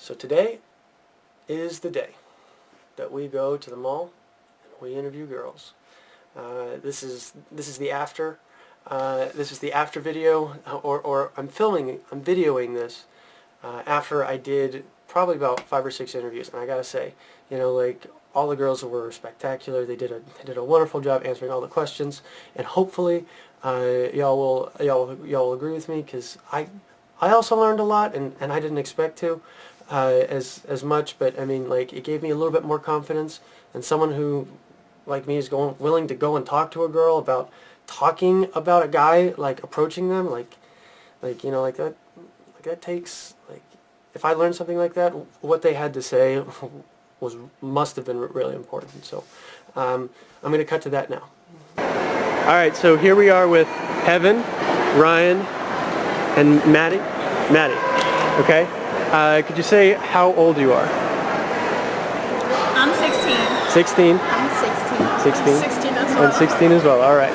So today is the day that we go to the mall and we interview girls. This is the after. This is the after video, or I'm videoing this after I did probably about 5 or 6 interviews, and I gotta say, like, all the girls were spectacular. They did a wonderful job answering all the questions, and hopefully y'all will agree with me, because I also learned a lot, and I didn't expect to as much, but I mean, like, it gave me a little bit more confidence, and someone who like me is willing to go and talk to a girl about talking about a guy, like approaching them, like that takes, like, if I learned something like that, what they had to say must have been really important. So I'm going to cut to that now. All right, so here we are with Heaven, Ryan, and Maddie. Okay. Could you say how old you are? I'm 16. 16. I'm 16. 16. I'm 16 as well. And 16 as well. All right.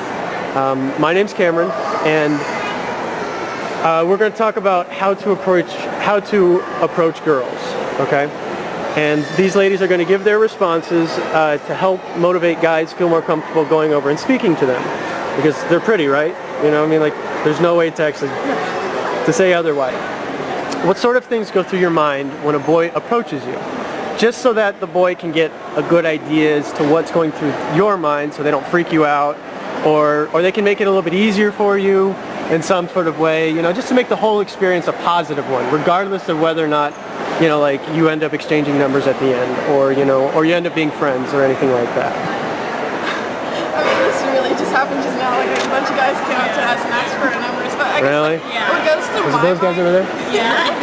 My name's Cameron, and we're going to talk about how to approach girls. Okay. And these ladies are going to give their responses to help motivate guys feel more comfortable going over and speaking to them, because they're pretty, right? I mean, like, there's no way to actually to say otherwise. What sort of things go through your mind when a boy approaches you? Just so that the boy can get a good idea as to what's going through your mind, so they don't freak you out, or they can make it a little bit easier for you in some sort of way, just to make the whole experience a positive one, regardless of whether or not, like, you end up exchanging numbers at the end, or you end up being friends or anything like that. I mean, this really just happened just now. Like, a bunch of guys came up to us and asked for our numbers, but I guess, really? What goes through my those guys over there? Yeah.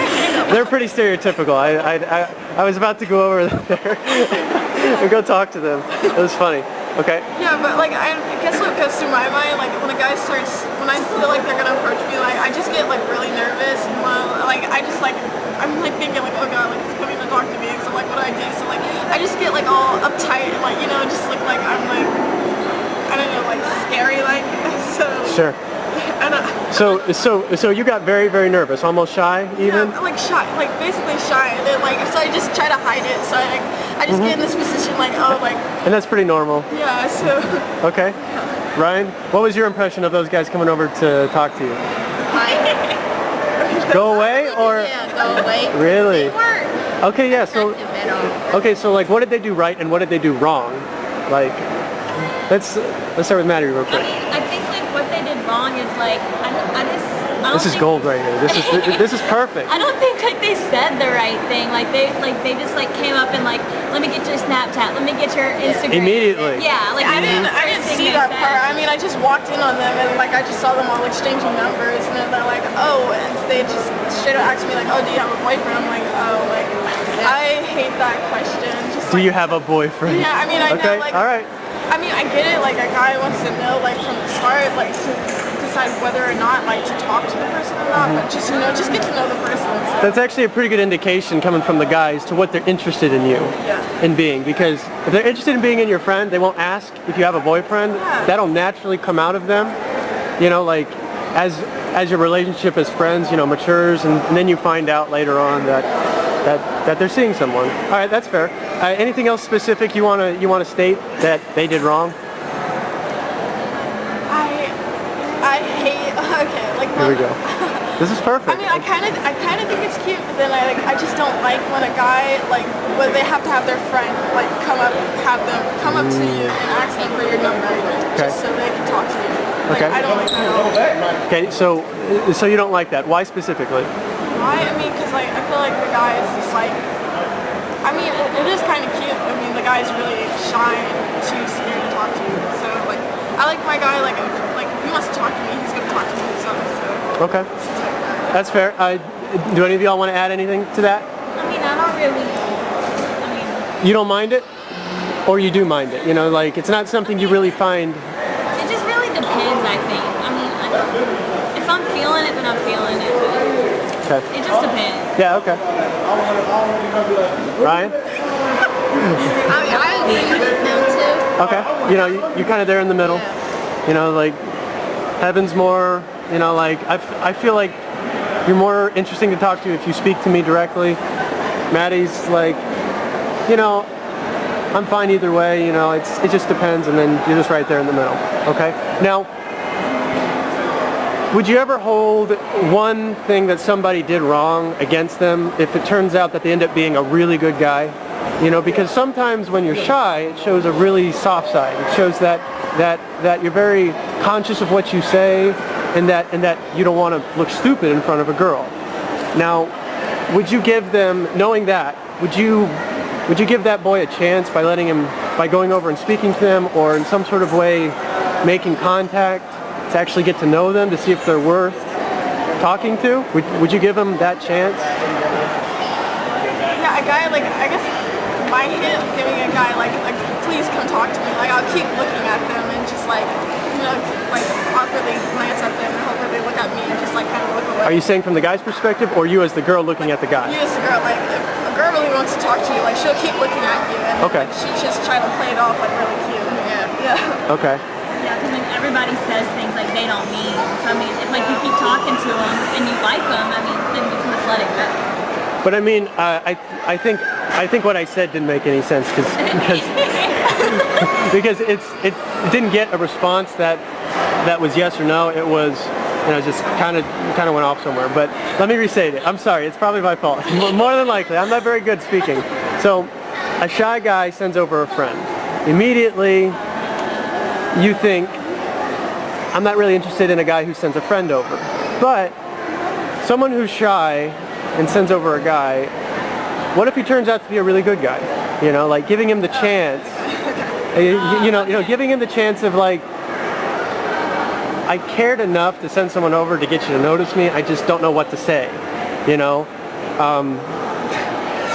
They're pretty stereotypical. I was about to go over there and go talk to them. It was funny. Okay. Yeah, but like, I guess what goes through my mind, like, when a guy starts, when I feel like they're gonna approach me, like, I just get like really nervous, and like, I'm like thinking like, oh god, like, he's coming to talk to me, so like, what do I do? So like, I just get like all uptight, and like, just look like I'm like, I don't know, like, scary, like, so. Sure. So you got very, very nervous, almost shy, even? Yeah, like shy, like basically shy, and then like, so I just try to hide it, so I just get in this position like, oh, like. And that's pretty normal. Yeah, so. Okay. Ryan, what was your impression of those guys coming over to talk to you? Go away, or? Yeah, go away. Really? They weren't okay, yeah, so. Okay, so like, what did they do right and what did they do wrong? Like, let's start with Maddie real quick. I think like what they did wrong is like, I don't this is think, gold right here. This is perfect. I don't think like they said the right thing. Like they just like came up and like, let me get your Snapchat, let me get your Instagram. Immediately. Yeah, like I didn't see that part. I mean, I just walked in on them, and like I just saw them all exchanging numbers, and then they're like, oh, and they just straight up asked me like, oh, do you have a boyfriend? I'm like, oh, like, I hate that question. Just, do you have a boyfriend? Yeah, I mean, I know, like. All right. I mean, I get it, like, a guy wants to know, like, from the start, like, to decide whether or not, like, to talk to the person or not, but just, just get to know the person. So. That's actually a pretty good indication coming from the guys to what they're interested in you, in being, because if they're interested in being in your friend, they won't ask if you have a boyfriend. Yeah. That'll naturally come out of them, like, as your relationship as friends, matures, and then you find out later on that they're seeing someone. All right, that's fair. Anything else specific you want to state that they did wrong? I hate. Okay, like. Here we go. This is perfect. I mean, I kind of think it's cute, but then I just don't like when a guy, like, when they have to have their friend like come up to you and ask them for your number, just so they can talk to you. Like, okay. I don't like that at all. Okay, so you don't like that. Why specifically? Why? I mean, because like I feel like the guy is just like. I mean, it is kind of cute. I mean, the guy's really shy and too scared to talk to you. So like, I like my guy. Like if he wants to talk to me, he's gonna talk to me. So. Okay. That's fair. Do any of y'all want to add anything to that? I mean, I don't really. I mean. You don't mind it, or you do mind it? Like, it's not something you really find. It just really depends, I think. I mean, if I'm feeling it, then I'm feeling it. Okay. It just depends. Yeah. Okay. Ryan. I agree with them too. Okay. You're kind of there in the middle. Like, Heaven's more. Like, I feel like you're more interesting to talk to if you speak to me directly. Maddie's like, you know, I'm fine either way, you know, it just depends, and then you're just right there in the middle, okay? Now, would you ever hold one thing that somebody did wrong against them if it turns out that they end up being a really good guy? You know, because sometimes when you're shy, it shows a really soft side. It shows that you're very conscious of what you say, and that you don't want to look stupid in front of a girl. Now, would you give them, knowing that, would you give that boy a chance by by going over and speaking to them, or in some sort of way making contact to actually get to know them, to see if they're worth talking to? Would you give them that chance? Yeah, a guy, like, I guess my hint giving a guy, like, please come talk to me. Like, I'll keep looking at them and just, like, you know, like, awkwardly glance at them and hope that they look at me and just, like, kind of look away. Are you saying from the guy's perspective, or you as the girl looking at the guy? You as the girl, like, if a girl really wants to talk to you, like, she'll keep looking at you and Okay. like, she just try to play it off, like, really cute. Yeah. Okay. Yeah, because everybody says things like they don't mean. So I mean, if like you keep talking to them and you like them, I mean, then you can just let it go. But I mean, I think what I said didn't make any sense because it didn't get a response that was yes or no. It was, you know, just kind of went off somewhere. But let me restate it. I'm sorry. It's probably my fault. More than likely, I'm not very good speaking. So, a shy guy sends over a friend. Immediately, you think, I'm not really interested in a guy who sends a friend over. But someone who's shy and sends over a guy, what if he turns out to be a really good guy? You know, like giving him the chance, you know, giving him the chance of like, I cared enough to send someone over to get you to notice me, I just don't know what to say, you know?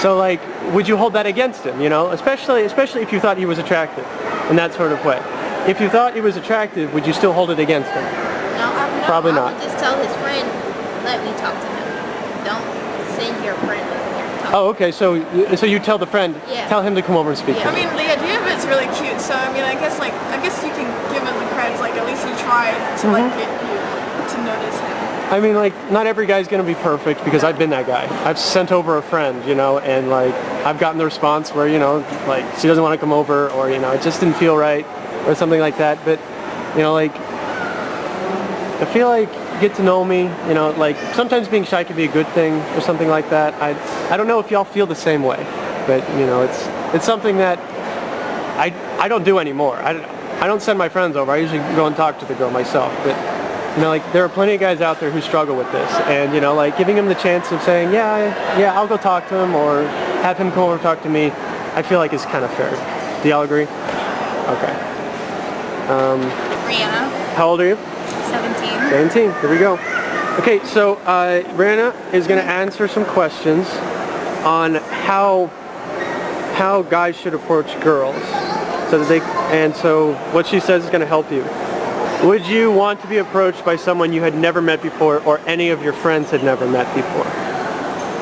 So like, would you hold that against him, you know? Especially if you thought he was attractive in that sort of way. If you thought he was attractive, would you still hold it against him? No, Probably I not. would just tell his friend, let me talk to him. Don't send your friend over here to talk. Oh, okay, so you tell the friend, Yeah. tell him to come over and speak to I you. mean, the idea of it's really cute. So I mean, I guess you can give him the credits. Like at least you tried to like get you to notice him. I mean, like, not every guy's gonna be perfect because I've been that guy. I've sent over a friend, you know, and like, I've gotten the response where, you know, like, she doesn't want to come over, or, you know, it just didn't feel right, or something like that. But, you know, like, I feel like get to know me, you know, like, sometimes being shy can be a good thing or something like that. I don't know if y'all feel the same way, but, you know, it's something that I don't do anymore. I don't send my friends over. I usually go and talk to the girl myself, but, you know, like, there are plenty of guys out there who struggle with this, and, you know, like, giving him the chance of saying, yeah, I'll go talk to him, or have him come over and talk to me, I feel like is kind of fair. Do y'all agree? Okay. Brianna, How old are you? 17. 17. Here we go. Okay, so Brianna is going to answer some questions on how guys should approach girls, so what she says is going to help you. Would you want to be approached by someone you had never met before, or any of your friends had never met before?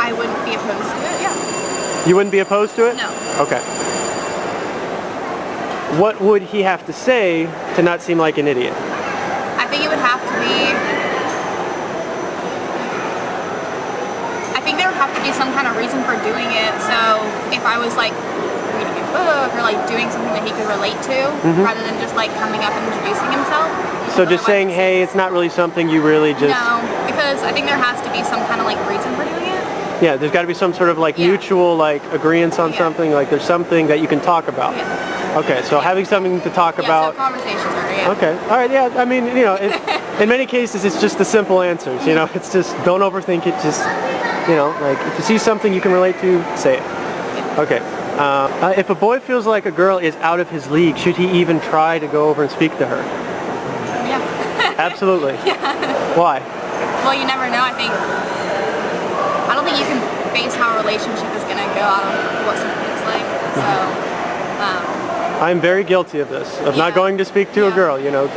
I wouldn't be opposed to it. Yeah. You wouldn't be opposed to it? No. Okay. What would he have to say to not seem like an idiot? I think it would have to be, I think there would have to be some kind of reason for doing it. So if I was like reading a book or like doing something that he could relate to, rather than just like coming up and introducing himself. So just saying, hey, it's not really something you really just... No, because I think there has to be some kind of like reason for doing it. Yeah, there's got to be some sort of like Yeah. mutual like agreement on Yeah. something, like there's something that you can talk about. Yeah. Okay, so having something to talk Yeah, about... so conversations are, yeah. Okay, all right, yeah, I mean, you know, in many cases it's just the simple answers, you know, it's just don't overthink it, just, you know, like if you see something you can relate to, say it. Okay, if a boy feels like a girl is out of his league, should he even try to go over and speak to her? Yeah. Absolutely. Why? Well, you never know. I don't think you can base how a relationship is going to go out on what someone looks like. So, I'm very guilty of this, of not Yeah. going to speak to a Yeah. girl, you know,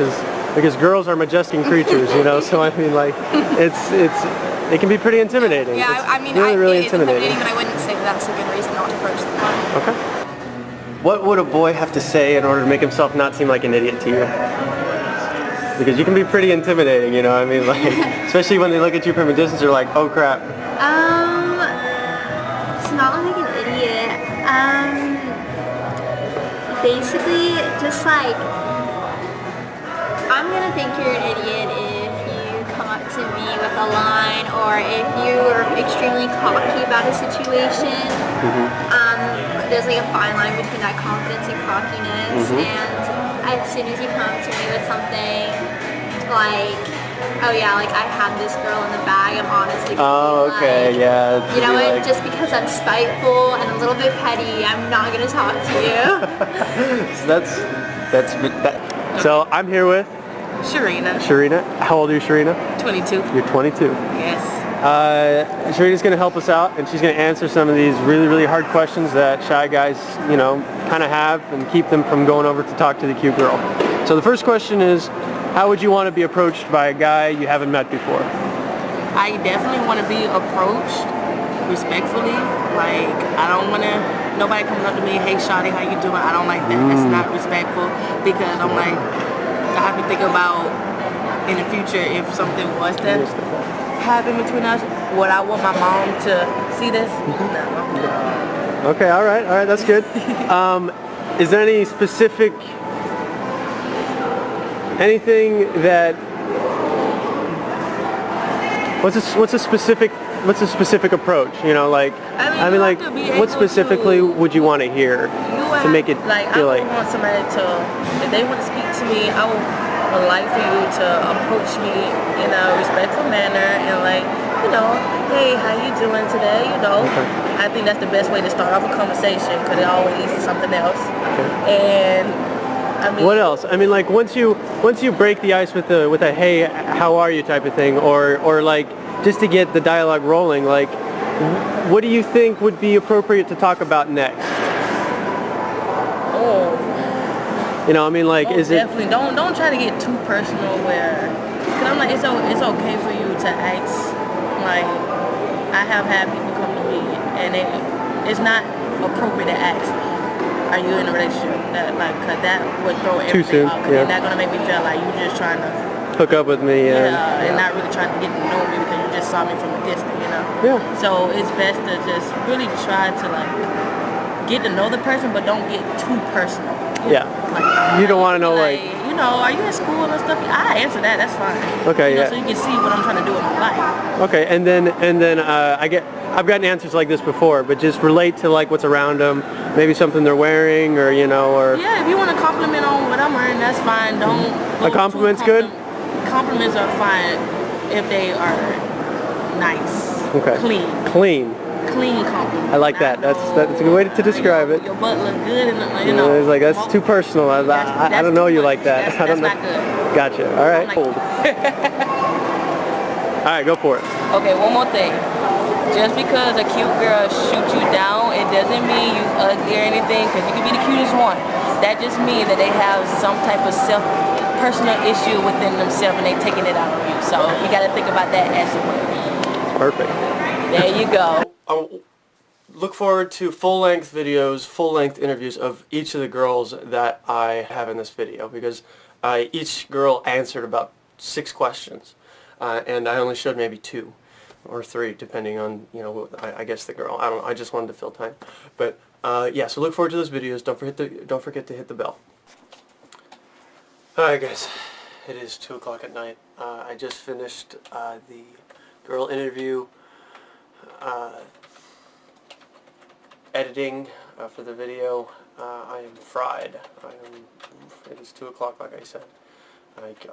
because girls are majestic creatures, you know, so I mean, like, it can be pretty intimidating. yeah, It's I mean, really it's intimidating, but I wouldn't say that's a good reason not to approach someone. Okay. What would a boy have to say in order to make himself not seem like an idiot to you? Because you can be pretty intimidating, you know, I mean, like, especially when they look at you from a distance, they're like, oh crap. To not look like an idiot. Basically, just like, I'm gonna think you're an idiot if you come up to me with a line or if you are extremely cocky about a situation. There's like a fine line between that confidence and cockiness, and as soon as you come up to me with something like, oh yeah, like I had this girl in the bag, I'm honestly Oh, okay, like, yeah. you know what, Like, just because I'm spiteful and a little bit petty, I'm not gonna talk to you. so that's good. So I'm here with Sharina. How old are you, Sharina? 22. You're 22. Yes. Sharina's going to help us out, and she's going to answer some of these really, really hard questions that shy guys, you know, kind of have, and keep them from going over to talk to the cute girl. So the first question is, how would you want to be approached by a guy you haven't met before? I definitely want to be approached respectfully. Like, I don't want to, nobody coming up to me, hey, shawty, how you doing? I don't like that. It's not respectful, because I'm like, I have to think about in the future if something was to happen between us. Would I want my mom to see this? No. Okay, all right, that's good. Is there any specific, anything that, what's a specific approach? You know, like, I mean, like, you have to be what able specifically to- would you want to hear to make it like, feel I like? would want somebody to, if they want to speak to me, I would like for you to approach me in a respectful manner and like, you know, hey, how you doing today? You know, I think that's the best way to start off a conversation, because it always leads to something else. And I mean, What else? I mean, like, once you break the ice with a hey, how are you type of thing, or like just to get the dialogue rolling, like, what do you think would be appropriate to talk about next? oh, You know, I mean, like, is it? definitely don't try to get too personal. Where, cause I'm like, it's okay for you to ask. Like, I have had people come to me and it's not appropriate to ask, are you in a relationship? Cause that would throw soon, everything off. Cause yeah. then that's gonna make me feel like you just trying to, Hook up with me, and not really trying to get to know me because you just saw me from a distance, you know? Yeah. So it's best to just really try to like get to know the person, but don't get too personal. Yeah. Like, You don't want to know, like, you know, are you in school and stuff? I answer that. That's fine. Okay, You know, yeah. So you can see what I'm trying to do in my life. okay, and then I've gotten answers like this before, but just relate to like what's around them, maybe something they're wearing, or you know, or Yeah, if you want to compliment on what I'm wearing, that's fine. Don't. Go A compliment's too good? Compliments are fine if they are nice. Okay. Clean clean. compliment. I like that. That's a good way to describe it. Your butt look good, and you know. It's like that's too personal. I don't know you like that. That's I don't know. not good. Gotcha. All right. Like- Cool. All right, go for it. Okay, one more thing. Just because a cute girl shoots you down, it doesn't mean you ugly or anything, because you can be the cutest one. That just means that they have some type of personal issue within themselves and they taking it out on you. So you got to think about that as well. Perfect. There you go. I look forward to full-length videos, full-length interviews of each of the girls that I have in this video, because each girl answered about 6 questions, and I only showed maybe 2 or 3, depending on, you know, I guess the girl. I don't know. I just wanted to fill time, but yeah. So look forward to those videos. Don't forget to hit the bell. All right, guys. It is 2 o'clock at night. I just finished the girl interview. Editing for the video. I am fried. It is 2 o'clock, like I said.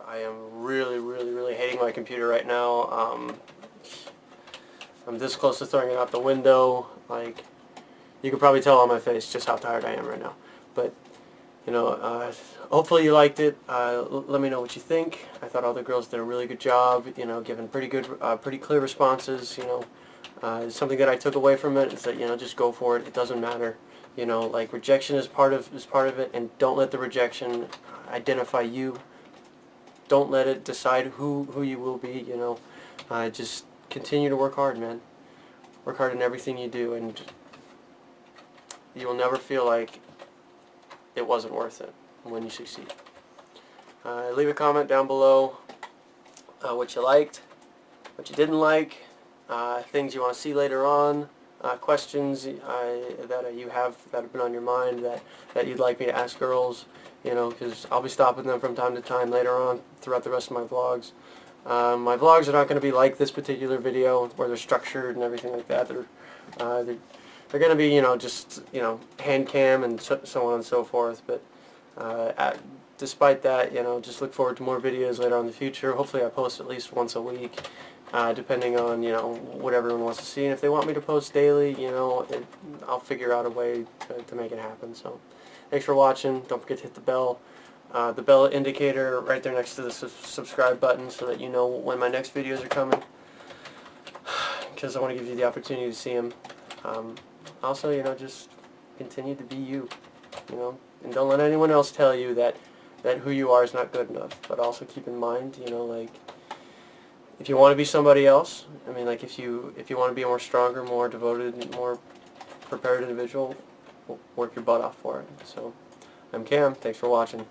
I am really hating my computer right now. I'm this close to throwing it out the window. Like, you can probably tell on my face just how tired I am right now. But, you know, hopefully you liked it. Let me know what you think. I thought all the girls did a really good job, you know, giving pretty clear responses, you know. Something that I took away from it is that, you know, just go for it. It doesn't matter. You know, like, rejection is part of it, and don't let the rejection identify you. Don't let it decide who you will be, you know. Just continue to work hard, man. Work hard in everything you do, and you will never feel like it wasn't worth it when you succeed. Leave a comment down below what you liked, what you didn't like, things you want to see later on, questions that you have that have been on your mind that you'd like me to ask girls, you know, because I'll be stopping them from time to time later on throughout the rest of my vlogs. My vlogs are not going to be like this particular video where they're structured and everything like that. They're going to be, you know, just, you know, hand cam and so on and so forth. But despite that, you know, just look forward to more videos later on in the future. Hopefully I post at least once a week, depending on, you know, what everyone wants to see. And if they want me to post daily, you know, I'll figure out a way to make it happen. So thanks for watching. Don't forget to hit the bell indicator right there next to the subscribe button so that you know when my next videos are coming, because I want to give you the opportunity to see them. Also, you know, just continue to be you, you know, and don't let anyone else tell you that who you are is not good enough. But also keep in mind, you know, like, if you want to be somebody else, I mean, like, if you want to be a more stronger, more devoted, more prepared individual, work your butt off for it. So I'm Cam. Thanks for watching.